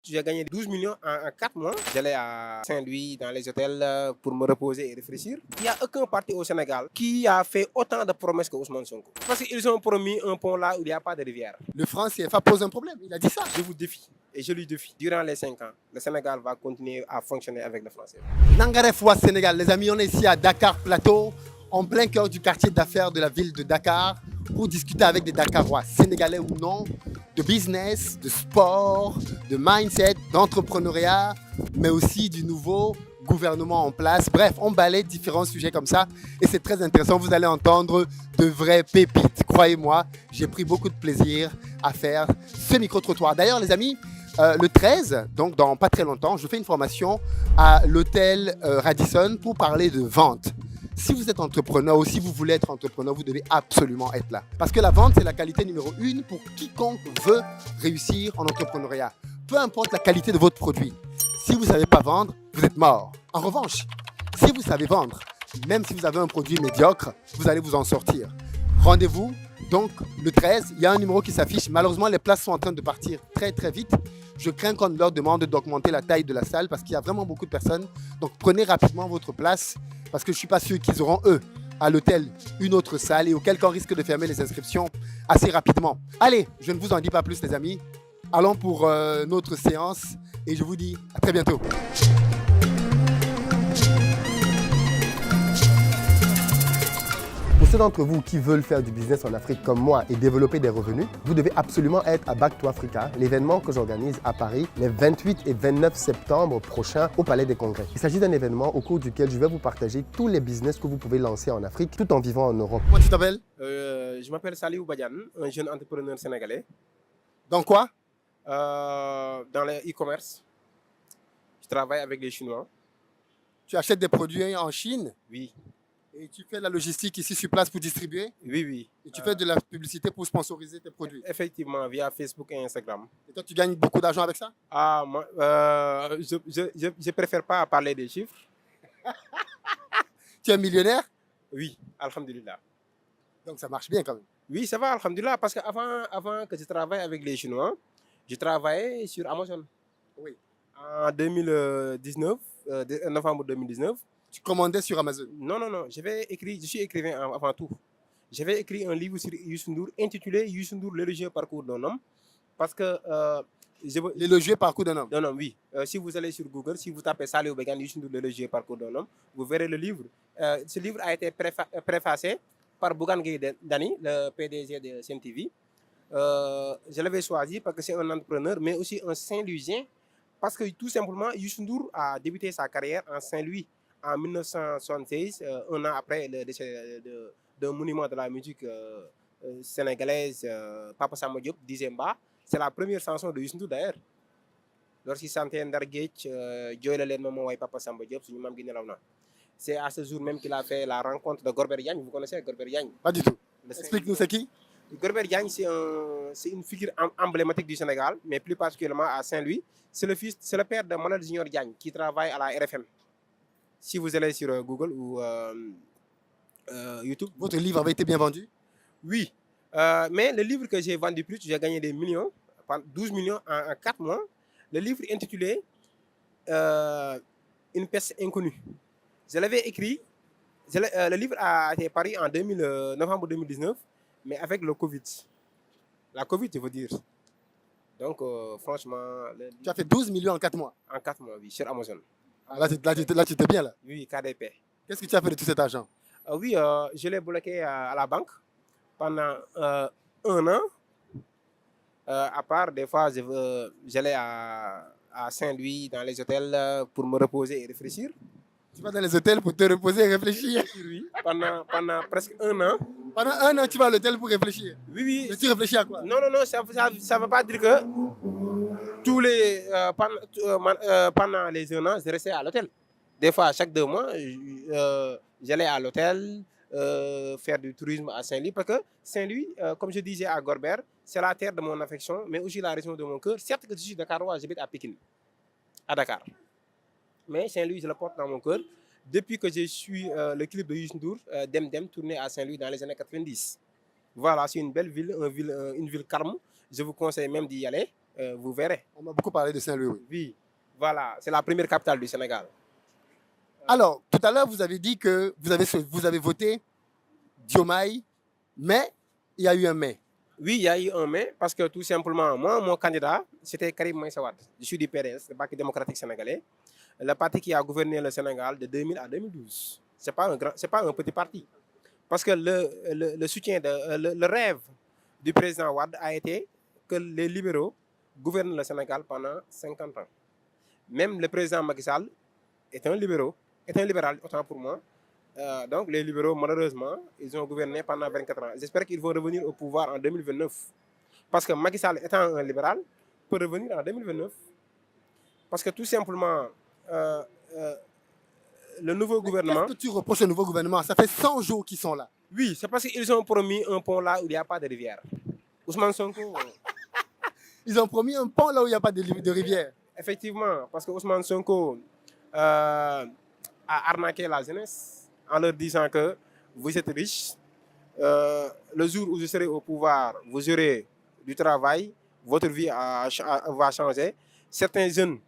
J'ai gagné 12 millions en 4 mois. J'allais à Saint-Louis dans les hôtels pour me reposer et réfléchir. Il n'y a aucun parti au Sénégal qui a fait autant de promesses que Ousmane Sonko. Parce qu'ils ont promis un pont là où il n'y a pas de rivière. Le franc CFA pose un problème, il a dit ça. Je vous défie et je lui défie. Durant les 5 ans, le Sénégal va continuer à fonctionner avec le franc CFA. Nangaref Ouest Sénégal, les amis, on est ici à Dakar Plateau, en plein cœur du quartier d'affaires de la ville de Dakar, pour discuter avec des Dakarois, sénégalais ou non, de business, de sport, de mindset, d'entrepreneuriat, mais aussi du nouveau gouvernement en place. Bref, on balaye différents sujets comme ça et c'est très intéressant. Vous allez entendre de vraies pépites. Croyez-moi, j'ai pris beaucoup de plaisir à faire ce micro-trottoir. D'ailleurs, les amis, le 13, donc dans pas très longtemps, je fais une formation à l'hôtel Radisson pour parler de vente. Si vous êtes entrepreneur ou si vous voulez être entrepreneur, vous devez absolument être là. Parce que la vente, c'est la qualité numéro 1 pour quiconque veut réussir en entrepreneuriat. Peu importe la qualité de votre produit. Si vous ne savez pas vendre, vous êtes mort. En revanche, si vous savez vendre, même si vous avez un produit médiocre, vous allez vous en sortir. Rendez-vous donc le 13, il y a un numéro qui s'affiche. Malheureusement, les places sont en train de partir très très vite. Je crains qu'on leur demande d'augmenter la taille de la salle parce qu'il y a vraiment beaucoup de personnes. Donc prenez rapidement votre place parce que je ne suis pas sûr qu'ils auront, eux, à l'hôtel, une autre salle et auquel cas on risque de fermer les inscriptions assez rapidement. Allez, je ne vous en dis pas plus les amis. Allons pour notre séance et je vous dis à très bientôt. Pour ceux d'entre vous qui veulent faire du business en Afrique comme moi et développer des revenus, vous devez absolument être à Back to Africa, l'événement que j'organise à Paris les 28 et 29 septembre prochains au Palais des Congrès. Il s'agit d'un événement au cours duquel je vais vous partager tous les business que vous pouvez lancer en Afrique tout en vivant en Europe. Comment tu t'appelles? Je m'appelle Saliou Badiane, un jeune entrepreneur sénégalais. Dans quoi? Dans le e-commerce. Je travaille avec les Chinois. Tu achètes des produits en Chine? Oui. Et tu fais la logistique ici sur place pour distribuer? Oui, oui. Et tu fais de la publicité pour sponsoriser tes produits? Effectivement, via Facebook et Instagram. Et toi, tu gagnes beaucoup d'argent avec ça? Ah, moi, je préfère pas parler des chiffres. Tu es millionnaire? Oui, alhamdulillah. Donc ça marche bien quand même. Oui, ça va, alhamdulillah, parce qu'avant que je travaille avec les Chinois, je travaillais sur Amazon. Oui. En 2019, novembre 2019. Tu commandais sur Amazon? Non, non, non. Je suis écrivain avant tout. J'avais écrit un livre sur Youssou N'Dour intitulé Youssou N'Dour, l'élogieux parcours d'un homme. Parce que... l'élogieux parcours d'un homme? Non, non, oui. Si vous allez sur Google, si vous tapez Saliou Badiane, Youssou N'Dour, l'élogieux parcours d'un homme, vous verrez le livre. Ce livre a été préfacé par Bougane Gueye Dany, le PDG de CNTV. Je l'avais choisi parce que c'est un entrepreneur, mais aussi un Saint-Louisien. Parce que tout simplement, Youssou N'Dour a débuté sa carrière en Saint-Louis en 1976, un an après le décès d'un monument de la musique sénégalaise, Papa Samba Diop, Dizemba. C'est la première chanson de Youssou N'Dour d'ailleurs. Lorsqu'il chantait Ndar Géej, Joy la leen moom mooy Papa Samba Diop, suñu maam gi nelaw na. C'est à ce jour même qu'il a fait la rencontre de Golbert Diagne. Vous connaissez Golbert Diagne? Pas du tout. Explique-nous, c'est qui? Golbert Diagne, c'est une figure emblématique du Sénégal, mais plus particulièrement à Saint-Louis. C'est le père de Manuel Junior Diagne qui travaille à la RFM. Si vous allez sur Google ou YouTube. Votre livre avait été bien vendu? Oui. Mais le livre que j'ai vendu plus, j'ai gagné des millions, 12 millions en 4 mois. Le livre intitulé Une peste inconnue. Je l'avais écrit. Le livre a été paru en novembre 2019, mais avec le Covid. La Covid, je veux dire. Donc, franchement... Tu as fait 12 millions en 4 mois? En 4 mois, oui, sur Amazon. Ah, là, tu étais bien là? Oui, KDP. Qu'est-ce que tu as fait de tout cet argent? Oui, je l'ai bloqué à la banque pendant 1 an. À part, des fois, j'allais à Saint-Louis, dans les hôtels, pour me reposer et réfléchir. Tu vas dans les hôtels pour te reposer et réfléchir? Oui, pendant presque 1 an. Pendant 1 an, tu vas à l'hôtel pour réfléchir? Oui, oui. Mais tu réfléchis à quoi? Non, non, non, ça ne veut pas dire que pendant les 1 an, je restais à l'hôtel. Des fois, chaque 2 mois, j'allais à l'hôtel faire du tourisme à Saint-Louis. Parce que Saint-Louis, comme je disais à Golbert, c'est la terre de mon affection, mais aussi la région de mon cœur. Certes que je suis Dakarois, j'habite à Pékin, à Dakar. Mais Saint-Louis, je le porte dans mon cœur. Depuis que je suis le clip de Youssou N'Dour, Dem Dem, tourné à Saint-Louis dans les années 90. Voilà, c'est une belle ville, une ville calme. Je vous conseille même d'y aller. vous verrez. On m'a beaucoup parlé de Saint-Louis. Oui. Oui, voilà, c'est la première capitale du Sénégal. Alors, tout à l'heure, vous avez dit que vous avez voté Diomaye, mais il y a eu un mais. Oui, il y a eu un mais, parce que tout simplement, moi, mon candidat, c'était Karim Meïssa Wade. Je suis du PDS, le Parti démocratique sénégalais, le parti qui a gouverné le Sénégal de 2000 à 2012. Ce n'est pas, pas un petit parti. Parce que le soutien, le rêve du président Wade a été que les libéraux gouvernent le Sénégal pendant 50 ans. Même le président Macky Sall est un libéral, autant pour moi. Donc les libéraux, malheureusement, ils ont gouverné pendant 24 ans. J'espère qu'ils vont revenir au pouvoir en 2029. Parce que Macky Sall, étant un libéral, peut revenir en 2029. Parce que tout simplement, le nouveau gouvernement... Qu'est-ce que tu reproches au nouveau gouvernement? Ça fait 100 jours qu'ils sont là. Oui, c'est parce qu'ils ont promis un pont là où il n'y a pas de rivière. Ousmane Sonko... Ils ont promis un pont là où il n'y a pas de rivière. Effectivement, parce que Ousmane Sonko a arnaqué la jeunesse en leur disant que vous êtes riches. Le jour où je serai au pouvoir, vous aurez du travail, votre vie va changer. Certains jeunes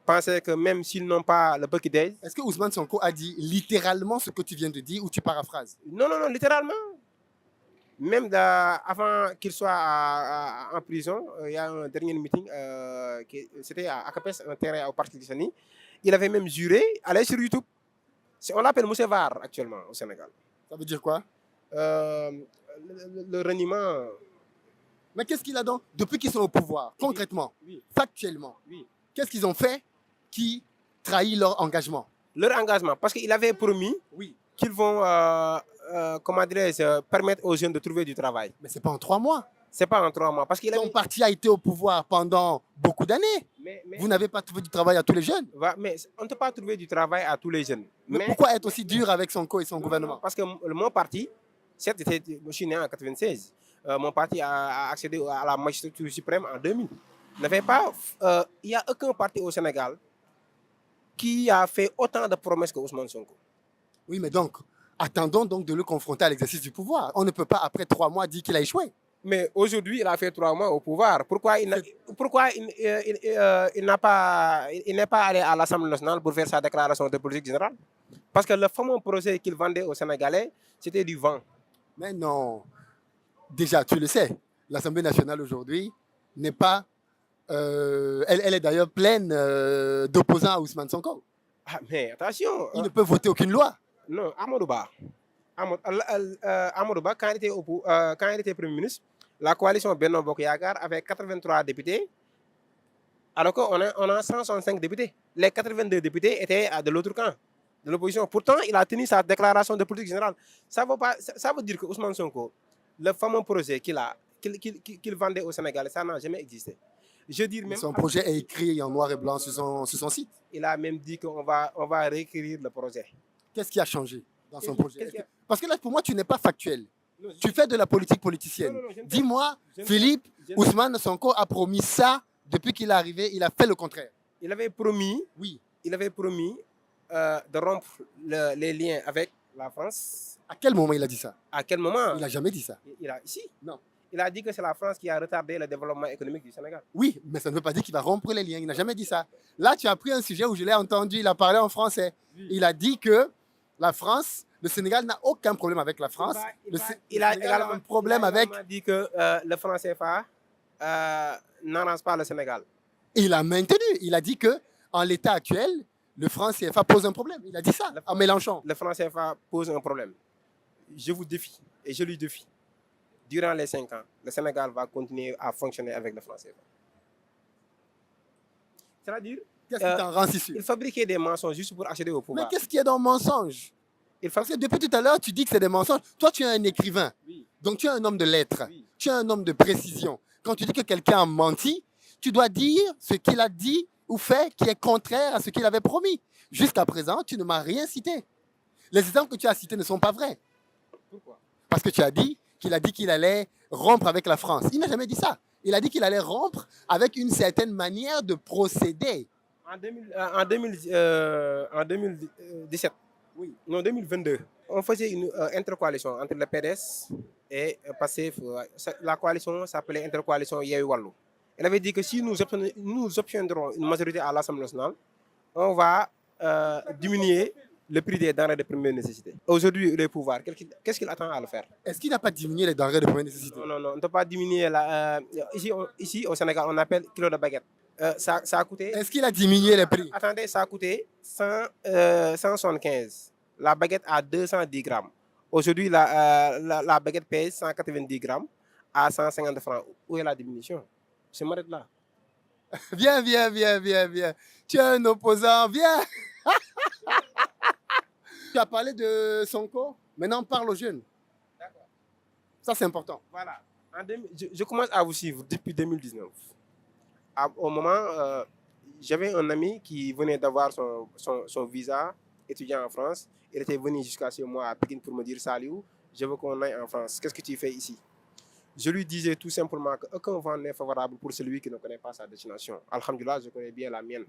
pensaient que même s'ils n'ont pas le petit déj... Est-ce que Ousmane Sonko a dit littéralement ce que tu viens de dire ou tu paraphrases? Non, non, non, littéralement. Même avant qu'il soit en prison, il y a un dernier meeting, c'était à Akapes, un terrain au Parti Lissani. Il avait même juré aller sur YouTube. On l'appelle Moussa Var actuellement au Sénégal. Ça veut dire quoi? Le reniement. Mais qu'est-ce qu'il a donc, depuis qu'ils sont au pouvoir, concrètement, oui. Factuellement, Oui. Qu'est-ce qu'ils ont fait qui trahit leur engagement? Leur engagement, parce qu'il avait promis qu'ils vont, comment dirais-je, permettre aux jeunes de trouver du travail. Mais ce n'est pas en 3 mois. Ce n'est pas en 3 mois. Parce qu'il Ton parti a été au pouvoir pendant beaucoup d'années. Vous n'avez pas trouvé du travail à tous les jeunes. Mais on ne peut pas trouver du travail à tous les jeunes. Mais pourquoi être aussi dur avec Sonko et son gouvernement? Parce que mon parti, certes, je suis né en 1996, mon parti a accédé à la magistrature suprême en 2000. Il n'y a aucun parti au Sénégal qui a fait autant de promesses que Ousmane Sonko. Oui, mais donc, attendons donc de le confronter à l'exercice du pouvoir. On ne peut pas, après 3 mois, dire qu'il a échoué. Mais aujourd'hui, il a fait 3 mois au pouvoir. Pourquoi il n'est pas allé à l'Assemblée nationale pour faire sa déclaration de politique générale? Parce que le fameux projet qu'il vendait aux Sénégalais, c'était du vent. Mais non. Déjà, tu le sais, l'Assemblée nationale aujourd'hui n'est pas... elle est d'ailleurs pleine d'opposants à Ousmane Sonko. Ah, mais attention. Il ne peut voter aucune loi. Non, Amadouba, quand il était Premier ministre, la coalition Benno Bokk Yakaar avait 83 députés, alors qu'on a 165 députés. Les 82 députés étaient de l'autre camp, de l'opposition. Pourtant, il a tenu sa déclaration de politique générale. Ça veut dire que Ousmane Sonko, le fameux projet qu'il vendait au Sénégal, ça n'a jamais existé. Je dis même, son projet est écrit en noir et blanc sur son site. Il a même dit qu'on va réécrire le projet. Qu'est-ce qui a changé dans son projet? Parce que là, pour moi, tu n'es pas factuel. Non, tu fais de la politique politicienne. Dis-moi, Philippe, Ousmane Sonko a promis ça depuis qu'il est arrivé, il a fait le contraire. Il avait promis, de rompre les liens avec la France. À quel moment il a dit ça? À quel moment? Il n'a jamais dit ça. Ici? Non. Il a dit que c'est la France qui a retardé le développement économique du Sénégal. Oui, mais ça ne veut pas dire qu'il va rompre les liens. Il n'a jamais dit ça. Là, tu as pris un sujet où je l'ai entendu, il a parlé en français. Oui. Il a dit que la France, le Sénégal n'a aucun problème avec la France. Il a également un problème avec... Il a dit que le franc CFA n'arrange pas le Sénégal. Il a maintenu. Il a dit qu'en l'état actuel, le franc CFA pose un problème. Il a dit ça en Mélenchon. Le franc CFA pose un problème. Je vous défie et je lui défie. Durant les 5 ans, le Sénégal va continuer à fonctionner avec le franc CFA. C'est-à-dire, qu'est-ce qui t'en rend si sûr? Il fabriquait des mensonges juste pour accéder au pouvoir. Mais qu'est-ce qu'il y a dans le mensonge? Parce que depuis tout à l'heure, tu dis que c'est des mensonges. Toi, tu es un écrivain. Oui. Donc, tu es un homme de lettres. Oui. Tu es un homme de précision. Quand tu dis que quelqu'un a menti, tu dois dire ce qu'il a dit ou fait qui est contraire à ce qu'il avait promis. Jusqu'à présent, tu ne m'as rien cité. Les exemples que tu as cités ne sont pas vrais. Pourquoi? Parce que tu as dit qu'il allait rompre avec la France. Il n'a jamais dit ça. Il a dit qu'il allait rompre avec une certaine manière de procéder. En 2017, oui. Non, 2022, on faisait une intercoalition entre le PDS et Pastef. La coalition s'appelait Intercoalition Yewwi Wallu. Il avait dit que si nous obtiendrons une majorité à l'Assemblée nationale, on va diminuer le prix des denrées de première nécessité. Aujourd'hui, le pouvoir, qu'est-ce qu'il attend à le faire? Est-ce qu'il n'a pas diminué les denrées de première nécessité? Non, on ne peut pas diminuer. Ici, au Sénégal, on appelle kilo de baguette. Ça a coûté... Est-ce qu'il a diminué les prix? Attendez, ça a coûté 175. La baguette à 210 grammes. Aujourd'hui, la baguette pèse 190 grammes à 150 francs. Où est la diminution? Je m'arrête là. Viens. Tu es un opposant, viens. Tu as parlé de Sonko, maintenant on parle aux jeunes. D'accord. Ça, c'est important. Voilà. Je commence à vous suivre depuis 2019. Au moment, j'avais un ami qui venait d'avoir son visa étudiant en France. Il était venu jusqu'à chez moi à Pékin pour me dire « Salut, je veux qu'on aille en France. Qu'est-ce que tu fais ici ?» Je lui disais tout simplement qu'aucun vent n'est favorable pour celui qui ne connaît pas sa destination. Alhamdulillah, je connais bien la mienne.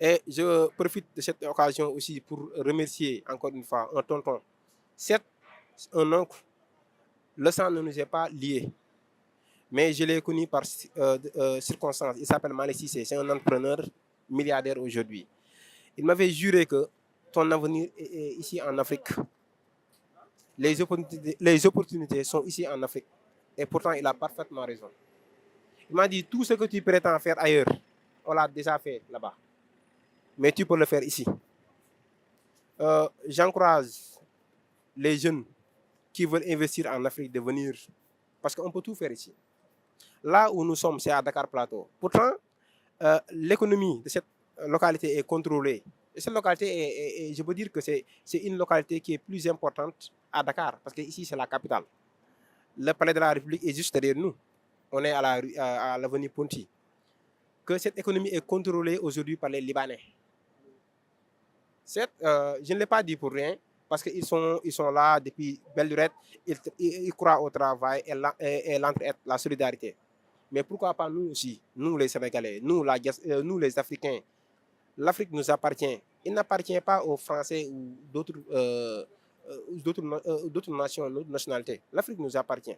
Et je profite de cette occasion aussi pour remercier encore une fois un tonton. Certes, un oncle, le sang ne nous est pas lié. Mais je l'ai connu par circonstance. Il s'appelle Malick Cissé, c'est un entrepreneur milliardaire aujourd'hui. Il m'avait juré que ton avenir est ici en Afrique. Les opportunités sont ici en Afrique. Et pourtant, il a parfaitement raison. Il m'a dit, tout ce que tu prétends faire ailleurs, on l'a déjà fait là-bas. Mais tu peux le faire ici. J'encourage les jeunes qui veulent investir en Afrique de venir. Parce qu'on peut tout faire ici. Là où nous sommes, c'est à Dakar Plateau. Pourtant, l'économie de cette localité est contrôlée. Et cette localité, je peux dire que c'est une localité qui est plus importante à Dakar, parce que ici, c'est la capitale. Le palais de la République est juste derrière nous. On est à l'avenue Ponty. Que cette économie est contrôlée aujourd'hui par les Libanais. Certes, je ne l'ai pas dit pour rien, parce qu'ils sont là depuis belle lurette. Ils croient au travail et l'entraide, la solidarité. Mais pourquoi pas nous aussi, nous les Sénégalais, nous les Africains. L'Afrique nous appartient. Il n'appartient pas aux Français ou d'autres nations, d'autres nationalités. L'Afrique nous appartient.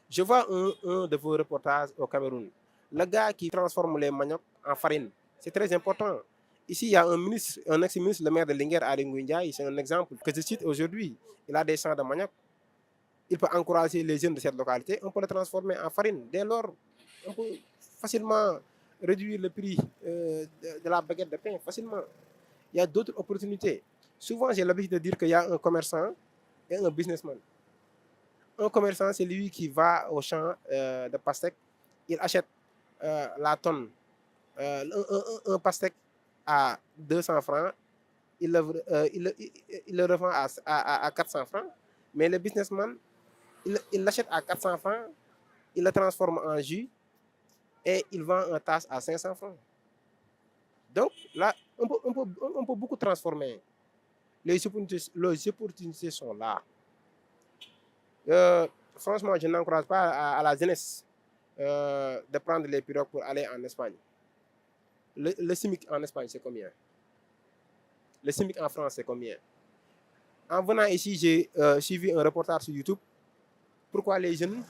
Je vois un de vos reportages au Cameroun. Le gars qui transforme les maniocs en farine. C'est très important. Ici, il y a un ex-ministre, le maire de Linguère, Aly Ngouille Ndiaye, c'est un exemple que je cite aujourd'hui. Il a des champs de manioc. Il peut encourager les jeunes de cette localité. On peut le transformer en farine. Dès lors, on peut facilement réduire le prix de la baguette de pain. Facilement. Il y a d'autres opportunités. Souvent, j'ai l'habitude de dire qu'il y a un commerçant et un businessman. Un commerçant, c'est lui qui va au champ de pastèque. Il achète la tonne, un pastèque à 200 francs. Il le revend à 400 francs. Mais le businessman, il l'achète à 400 francs, il le transforme en jus et il vend un tasse à 500 francs. Donc là, on peut beaucoup transformer. Les opportunités sont là. Franchement, je n'encourage pas à la jeunesse de prendre les pirogues pour aller en Espagne. Le SMIC en Espagne, c'est combien? Le SMIC en France, c'est combien? En venant ici, j'ai suivi un reportage sur YouTube. Pourquoi les jeunes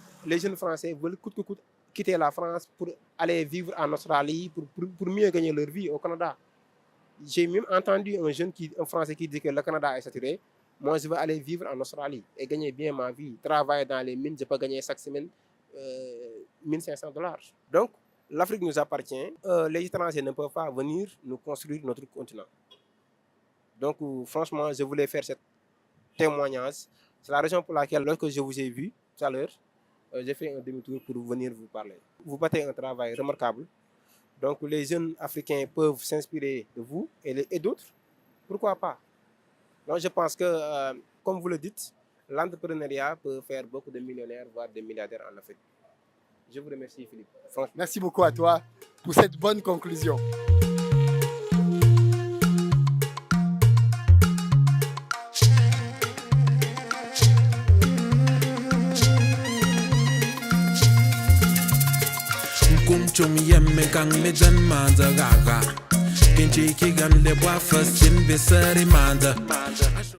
Français veulent coûte que coûte quitter la France pour aller vivre en Australie, pour mieux gagner leur vie au Canada. J'ai même entendu un Français qui dit que le Canada est saturé. Moi, je veux aller vivre en Australie et gagner bien ma vie. Travailler dans les mines, je peux gagner chaque semaine $1 500. Donc, l'Afrique nous appartient. Les étrangers ne peuvent pas venir nous construire notre continent. Donc, franchement, je voulais faire ce témoignage. C'est la raison pour laquelle, lorsque je vous ai vu tout à l'heure, j'ai fait un demi-tour pour venir vous parler. Vous battez un travail remarquable. Donc, les jeunes Africains peuvent s'inspirer de vous et d'autres. Pourquoi pas? Donc, je pense que, comme vous le dites, l'entrepreneuriat peut faire beaucoup de millionnaires, voire de milliardaires en Afrique. Je vous remercie, Philippe. Franchement. Merci beaucoup à toi pour cette bonne conclusion. Chum yemme kang le jan manza gaga Kinchi kigan le bois fasin besari manza